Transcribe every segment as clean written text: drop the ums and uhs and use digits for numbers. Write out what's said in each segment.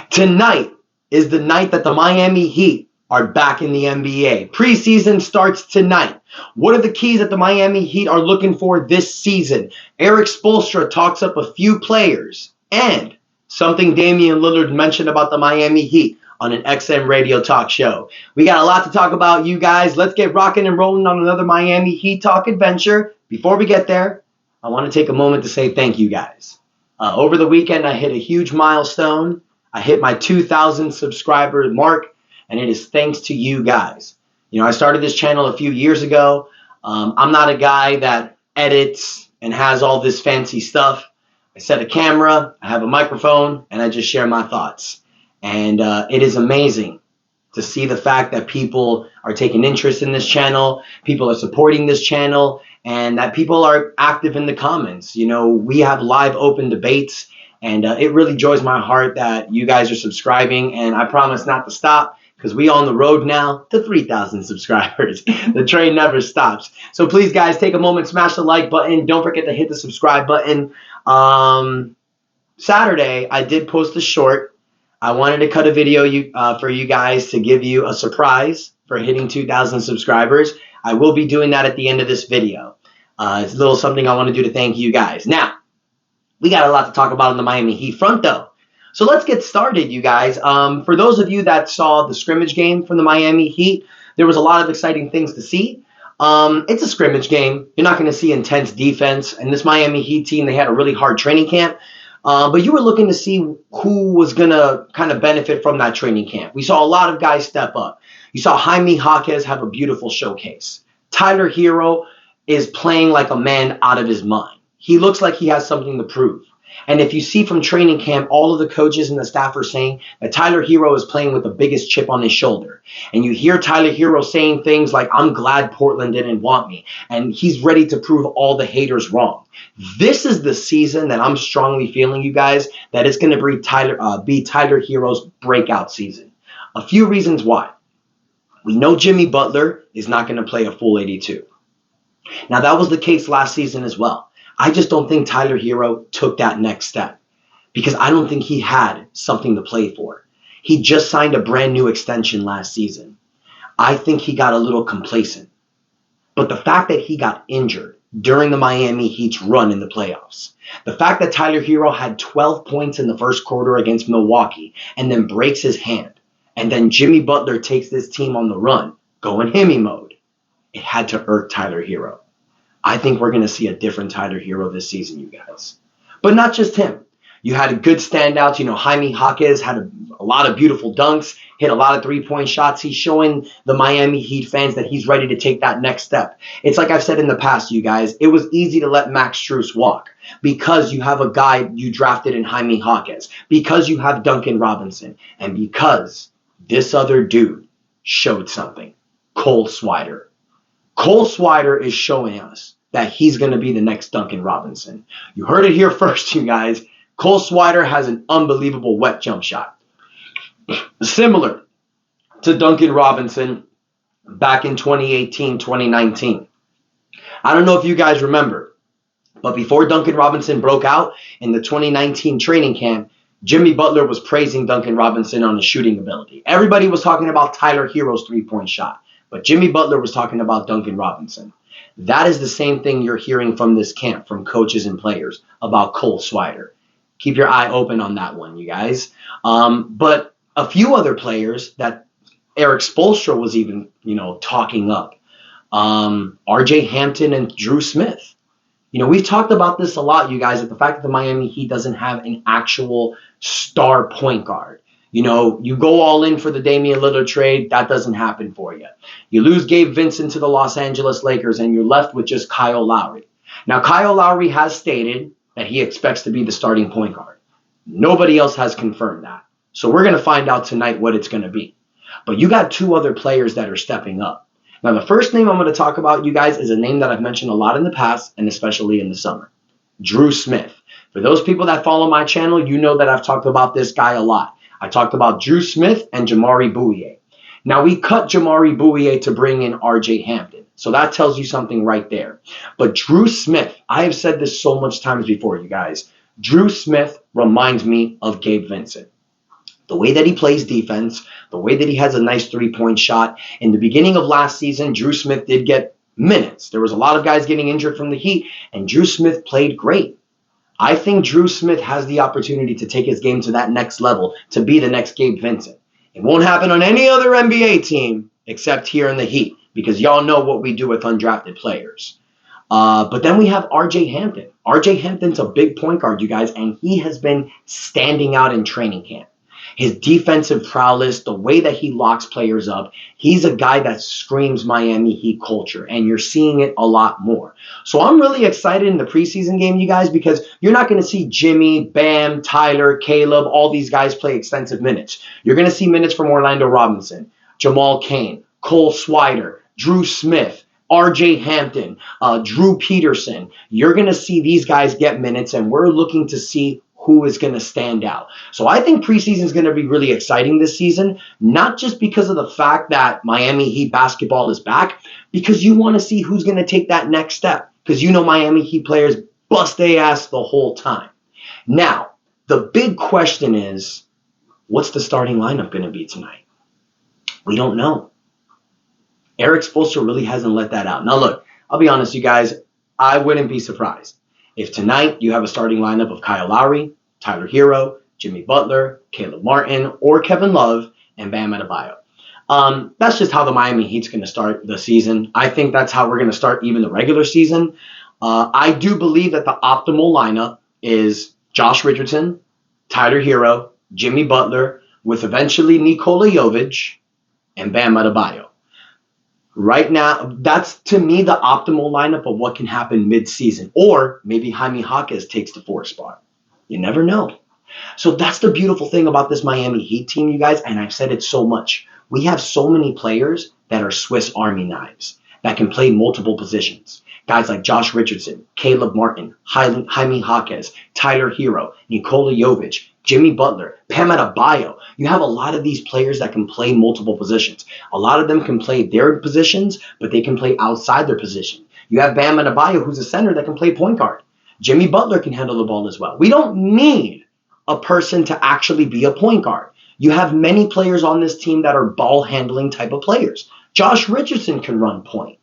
Tonight is the night that the Miami Heat are back in the NBA. Preseason starts tonight. What are the keys that the Miami Heat are looking for this season? Erik Spoelstra talks up a few players and something Damian Lillard mentioned about the Miami Heat on an XM radio talk show. We got a lot to talk about, you guys. Let's get rocking and rolling on another Miami Heat talk adventure. Before we get there, I want to take a moment to say thank you, guys. Over the weekend, I hit a huge milestone. I hit my 2,000 subscriber mark, and it is thanks to you guys. You know, I started this channel a few years ago. I'm not a guy that edits and has all this fancy stuff. I set a camera, I have a microphone, and I just share my thoughts. And it is amazing to see the fact that people are taking interest in this channel, people are supporting this channel, and that people are active in the comments. You know, we have live open debates, and it really joys my heart that you guys are subscribing, and I promise not to stop because we on the road now to 3,000 subscribers. The train never stops. So please, guys, take a moment, smash the like button. Don't forget to hit the subscribe button. Saturday, I did post a short. I wanted to cut a video for you guys to give you a surprise for hitting 2,000 subscribers. I will be doing that at the end of this video. It's a little something I want to do to thank you guys. Now, we got a lot to talk about on the Miami Heat front, though. So let's get started, you guys. For those of you that saw the scrimmage game from the Miami Heat, there was a lot of exciting things to see. It's a scrimmage game. You're not going to see intense defense. And this Miami Heat team, they had a really hard training camp. But you were looking to see who was going to kind of benefit from that training camp. We saw a lot of guys step up. You saw Jaime Jaquez have a beautiful showcase. Tyler Herro is playing like a man out of his mind. He looks like he has something to prove. And if you see from training camp, all of the coaches and the staff are saying that Tyler Herro is playing with the biggest chip on his shoulder. And you hear Tyler Herro saying things like, I'm glad Portland didn't want me. And he's ready to prove all the haters wrong. This is the season that I'm strongly feeling, you guys, that it's going to be Tyler Herro's breakout season. A few reasons why. We know Jimmy Butler is not going to play a full 82. Now, that was the case last season as well. I just don't think Tyler Herro took that next step because I don't think he had something to play for. He just signed a brand new extension last season. I think he got a little complacent. But the fact that he got injured during the Miami Heat's run in the playoffs, the fact that Tyler Herro had 12 points in the first quarter against Milwaukee and then breaks his hand, and then Jimmy Butler takes this team on the run, going Hemi mode, it had to irk Tyler Herro. I think we're going to see a different Tyler Herro this season, you guys. But not just him. You had good standouts. You know, Jaime Jaquez had a lot of beautiful dunks, hit a lot of three-point shots. He's showing the Miami Heat fans that he's ready to take that next step. It's like I've said in the past, you guys, it was easy to let Max Strus walk because you have a guy you drafted in Jaime Jaquez, because you have Duncan Robinson, and because this other dude showed something, Cole Swider. Cole Swider is showing us that he's going to be the next Duncan Robinson. You heard it here first, you guys. Cole Swider has an unbelievable wet jump shot. Similar to Duncan Robinson back in 2018, 2019. I don't know if you guys remember, but before Duncan Robinson broke out in the 2019 training camp, Jimmy Butler was praising Duncan Robinson on his shooting ability. Everybody was talking about Tyler Herro's three-point shot. But Jimmy Butler was talking about Duncan Robinson. That is the same thing you're hearing from this camp, from coaches and players, about Cole Swider. Keep your eye open on that one, you guys. But a few other players that Erik Spoelstra was even, talking up. R.J. Hampton and Drew Smith. You know, we've talked about this a lot, you guys, that the fact that the Miami Heat doesn't have an actual star point guard. You know, you go all in for the Damian Lillard trade, that doesn't happen for you. You lose Gabe Vincent to the Los Angeles Lakers, and you're left with just Kyle Lowry. Now, Kyle Lowry has stated that he expects to be the starting point guard. Nobody else has confirmed that. So we're going to find out tonight what it's going to be. But you got two other players that are stepping up. Now, the first name I'm going to talk about, you guys, is a name that I've mentioned a lot in the past, and especially in the summer. Drew Smith. For those people that follow my channel, you know that I've talked about this guy a lot. I talked about Drew Smith and Jamari Bouye. Now, we cut Jamari Bouye to bring in R.J. Hampton. So that tells you something right there. But Drew Smith, I have said this so much times before, you guys. Drew Smith reminds me of Gabe Vincent. The way that he plays defense, the way that he has a nice three-point shot. In the beginning of last season, Drew Smith did get minutes. There was a lot of guys getting injured from the Heat, and Drew Smith played great. I think Drew Smith has the opportunity to take his game to that next level, to be the next Gabe Vincent. It won't happen on any other NBA team except here in the Heat, because y'all know what we do with undrafted players. But then we have R.J. Hampton. R.J. Hampton's a big point guard, you guys, and he has been standing out in training camp. His defensive prowess, the way that he locks players up, he's a guy that screams Miami Heat culture, and you're seeing it a lot more. So I'm really excited in the preseason game, you guys, because you're not going to see Jimmy, Bam, Tyler, Caleb, all these guys play extensive minutes. You're going to see minutes from Orlando Robinson, Jamal Cain, Cole Swider, Drew Smith, R.J. Hampton, Drew Peterson. You're going to see these guys get minutes, and we're looking to see who is going to stand out. So I think preseason is going to be really exciting this season, not just because of the fact that Miami Heat basketball is back, because you want to see who's going to take that next step, because you know Miami Heat players bust their ass the whole time. Now, the big question is, what's the starting lineup going to be tonight? We don't know. Erik Spoelstra really hasn't let that out. Now, look, I'll be honest, you guys, I wouldn't be surprised if tonight you have a starting lineup of Kyle Lowry, Tyler Herro, Jimmy Butler, Caleb Martin, or Kevin Love, and Bam Adebayo. That's just how the Miami Heat's going to start the season. I think that's how we're going to start even the regular season. I do believe that the optimal lineup is Josh Richardson, Tyler Herro, Jimmy Butler, with eventually Nikola Jovic and Bam Adebayo. Right now, that's to me the optimal lineup of what can happen mid-season. Or maybe Jaime Jaquez takes the 4th spot. You never know. So that's the beautiful thing about this Miami Heat team, you guys, and I've said it so much. We have so many players that are Swiss Army knives that can play multiple positions. Guys like Josh Richardson, Caleb Martin, Jaime Jaquez, Tyler Herro, Nikola Jovic, Jimmy Butler, Bam Adebayo. You have a lot of these players that can play multiple positions. A lot of them can play their positions, but they can play outside their position. You have Bam Adebayo, who's a center that can play point guard. Jimmy Butler can handle the ball as well. We don't need a person to actually be a point guard. You have many players on this team that are ball handling type of players. Josh Richardson can run point.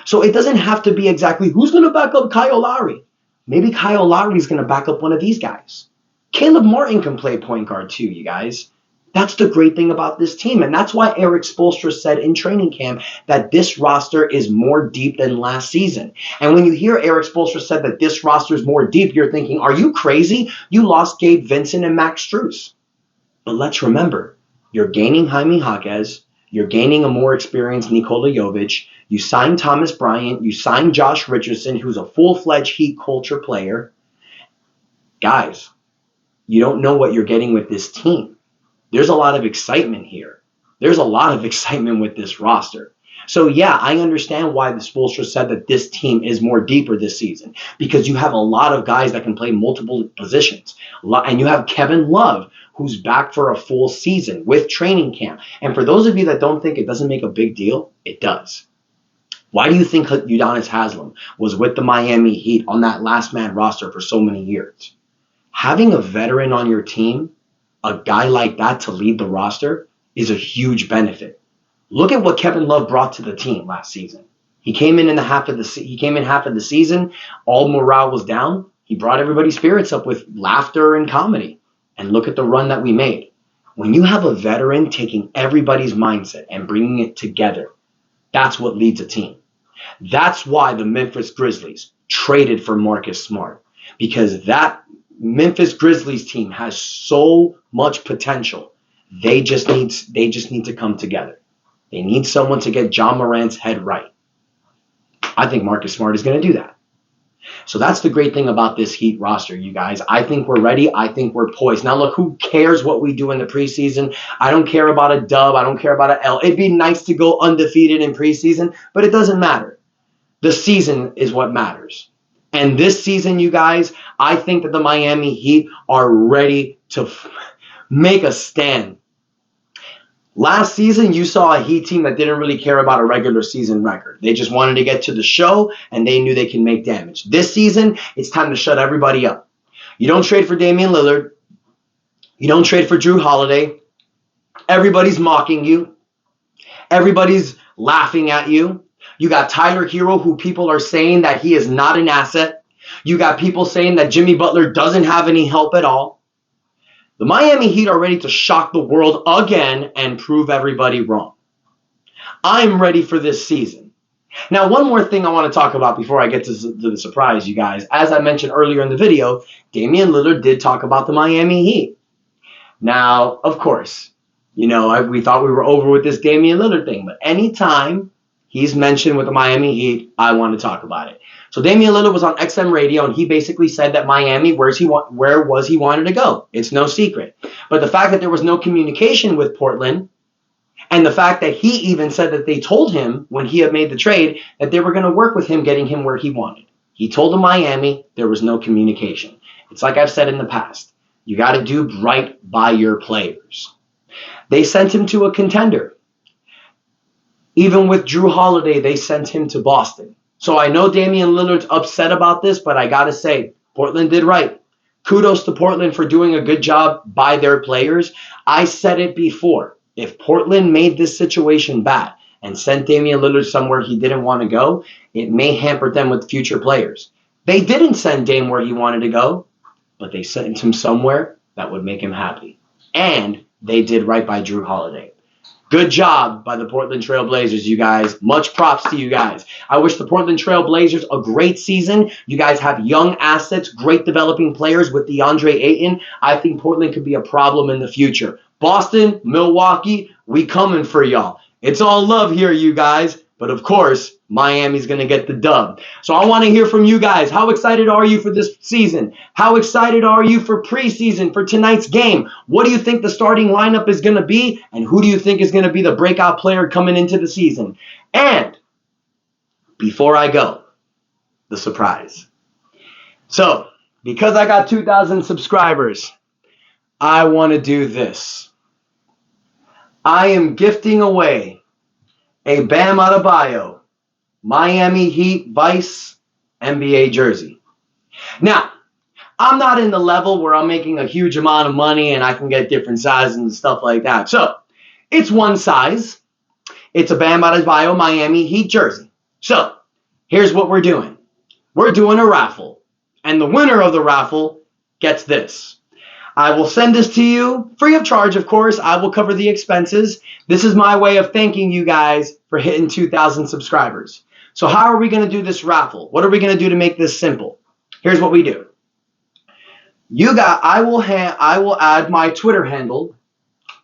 So it doesn't have to be exactly who's going to back up Kyle Lowry. Maybe Kyle Lowry is going to back up one of these guys. Caleb Martin can play point guard too, you guys. That's the great thing about this team. And that's why Erik Spoelstra said in training camp that this roster is more deep than last season. And when you hear Erik Spoelstra said that this roster is more deep, you're thinking, are you crazy? You lost Gabe Vincent and Max Strus. But let's remember, you're gaining Jaime Jaquez. You're gaining a more experienced Nikola Jovic. You signed Thomas Bryant. You signed Josh Richardson, who's a full-fledged Heat culture player. Guys, you don't know what you're getting with this team. There's a lot of excitement here. There's a lot of excitement with this roster. So, yeah, I understand why the Spoelstra said that this team is more deeper this season, because you have a lot of guys that can play multiple positions. And you have Kevin Love, who's back for a full season with training camp. And for those of you that don't think it doesn't make a big deal, it does. Why do you think Udonis Haslem was with the Miami Heat on that last man roster for so many years? Having a veteran on your team, a guy like that to lead the roster, is a huge benefit. Look at what Kevin Love brought to the team last season. He came in half of the season. All morale was down. He brought everybody's spirits up with laughter and comedy. And look at the run that we made. When you have a veteran taking everybody's mindset and bringing it together, that's what leads a team. That's why the Memphis Grizzlies traded for Marcus Smart, because that Memphis Grizzlies team has so much potential. They just need to come together. They need someone to get John Morant's head right. I think Marcus Smart is going to do that. So that's the great thing about this Heat roster, you guys. I think we're ready. I think we're poised. Now, look, who cares what we do in the preseason? I don't care about a dub. I don't care about an L. It'd be nice to go undefeated in preseason, but it doesn't matter. The season is what matters. And this season, you guys, I think that the Miami Heat are ready to make a stand. Last season, you saw a Heat team that didn't really care about a regular season record. They just wanted to get to the show, and they knew they can make damage. This season, it's time to shut everybody up. You don't trade for Damian Lillard. You don't trade for Drew Holiday. Everybody's mocking you. Everybody's laughing at you. You got Tyler Herro, who people are saying that he is not an asset. You got people saying that Jimmy Butler doesn't have any help at all. The Miami Heat are ready to shock the world again and prove everybody wrong. I'm ready for this season. Now, one more thing I want to talk about before I get to the surprise, you guys. As I mentioned earlier in the video, Damian Lillard did talk about the Miami Heat. Now, of course, we thought we were over with this Damian Lillard thing, but anytime he's mentioned with the Miami Heat, I want to talk about it. So Damian Lillard was on XM Radio, and he basically said that Miami, where was he wanted to go? It's no secret. But the fact that there was no communication with Portland, and the fact that he even said that they told him when he had made the trade that they were going to work with him getting him where he wanted. He told them Miami there was no communication. It's like I've said in the past. You got to do right by your players. They sent him to a contender. Even with Drew Holiday, they sent him to Boston. So I know Damian Lillard's upset about this, but I got to say, Portland did right. Kudos to Portland for doing a good job by their players. I said it before. If Portland made this situation bad and sent Damian Lillard somewhere he didn't want to go, it may hamper them with future players. They didn't send Dame where he wanted to go, but they sent him somewhere that would make him happy. And they did right by Drew Holiday. Good job by the Portland Trail Blazers, you guys. Much props to you guys. I wish the Portland Trail Blazers a great season. You guys have young assets, great developing players with DeAndre Ayton. I think Portland could be a problem in the future. Boston, Milwaukee, we coming for y'all. It's all love here, you guys. But of course, Miami's going to get the dub. So I want to hear from you guys. How excited are you for this season? How excited are you for preseason, for tonight's game? What do you think the starting lineup is going to be? And who do you think is going to be the breakout player coming into the season? And before I go, the surprise. So, because I got 2,000 subscribers, I want to do this. I am gifting away a Bam Adebayo Miami Heat Vice NBA jersey. Now, I'm not in the level where I'm making a huge amount of money and I can get different sizes and stuff like that. So, it's one size. It's a Bam Adebayo Miami Heat jersey. So, here's what we're doing. We're doing a raffle. And the winner of the raffle gets this. I will send this to you free of charge, of course. I will cover the expenses. This is my way of thanking you guys for hitting 2,000 subscribers. So how are we going to do this raffle? What are we going to do to make this simple? Here's what we do. I will add my Twitter handle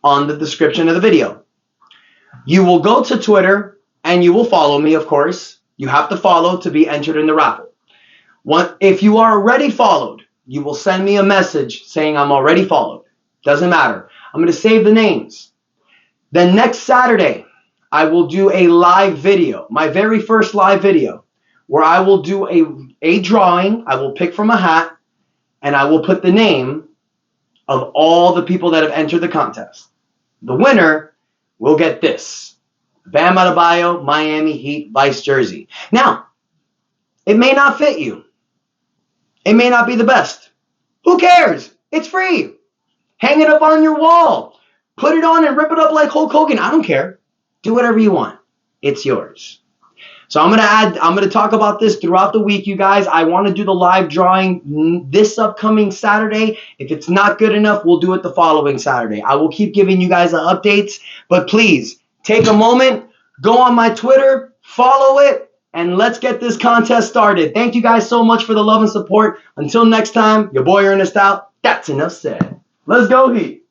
on the description of the video. You will go to Twitter and you will follow me, of course. You have to follow to be entered in the raffle. If you are already followed, you will send me a message saying I'm already followed. Doesn't matter. I'm going to save the names. Then next Saturday, I will do a live video, my very first live video, where I will do a drawing. I will pick from a hat, and I will put the name of all the people that have entered the contest. The winner will get this. Bam Adebayo Miami Heat Vice jersey. Now, it may not fit you. It may not be the best. Who cares? It's free. Hang it up on your wall. Put it on and rip it up like Hulk Hogan. I don't care. Do whatever you want. It's yours. So I'm going to talk about this throughout the week, you guys. I want to do the live drawing this upcoming Saturday. If it's not good enough, we'll do it the following Saturday. I will keep giving you guys the updates, but please take a moment, go on my Twitter, follow it, and let's get this contest started. Thank you guys so much for the love and support. Until next time, your boy Ernest out. That's enough said. Let's go, Heat.